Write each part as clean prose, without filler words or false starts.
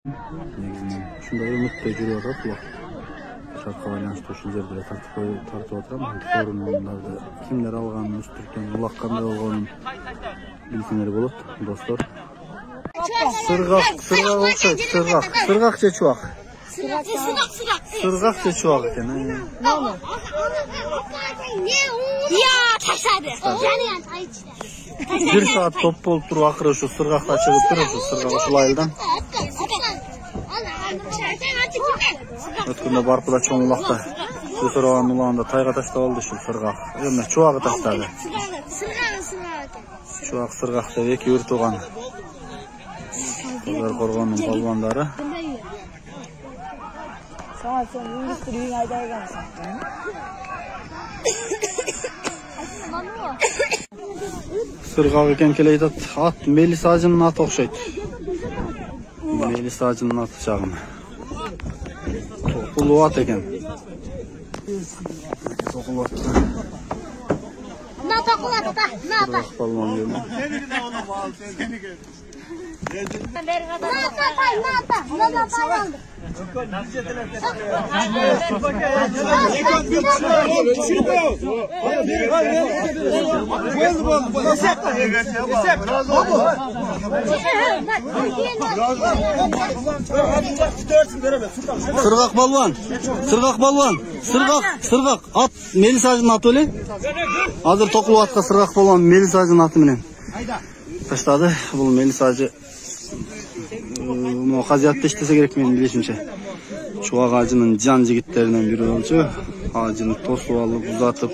Негізінен ушундай үмүттө жүрүп атат булар. Шартка байланыштуу ушул жерде тартып отурам. Форумдарды кимдер алганын, үстүртөн улак кандай болгонун билсеңер болот, достор. Сыргак окшойт, сыргак же чубак? Сыргак же чубак экен. Бир саат топ болуп туруп акыры ушу сыргакта чыгып туруп, сыргак ушул айылдан. Өткөндө барпыда чоң улакта өсөргөн улаанда тайга таштап алды ушул сыргак. Эми чубагы таштады. Чубак сыргак деп эки өр тууган. Кыздар коргоонун балбандары. Сыргак экен келе атат. Ат мелис ажынын аты окшойт. Мелис ажынын аты жагым. Токулуу ат экен. Токулуу ат. Сыргак балбан келди. Сыргак балбан, сыргак ат мелис ажынын аты беле? Азыр токулуу атка сыргак балбан мелис ажынын аты менен таштады. Бул мелис ажы казиятта иштесе керек менин билишимче. Чубак ажынын жан жигиттеринен бири болчу. Ажыны тосуп алып, узатып,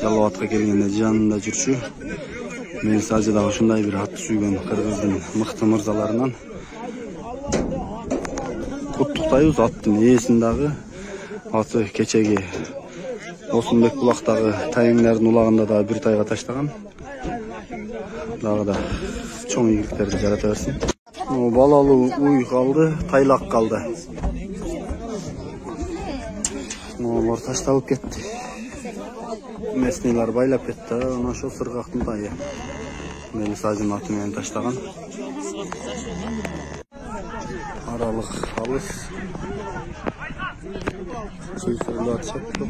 жалал атка келгенде жанында жүрчү. Мелис ажы да ушундай бир ат сүйгөн кыргыздын мыкты мырзаларынан. Куттуктайбыз аттын ээсин дагы. Аты кечеги Осунбек булактагы тайыңдардын улагында да бир тайга таштаган. Дагы да чоң ийгиликтерди жарата берсин. Балалуу уй калды, тайлак калды. Олар ташталып кетти. Местнийлер байлап кетти. Ana ошо сыргактын тайы. Мелис ажынын аты менен таштаган. Аралык алыс. Чыйсырлар чыктı.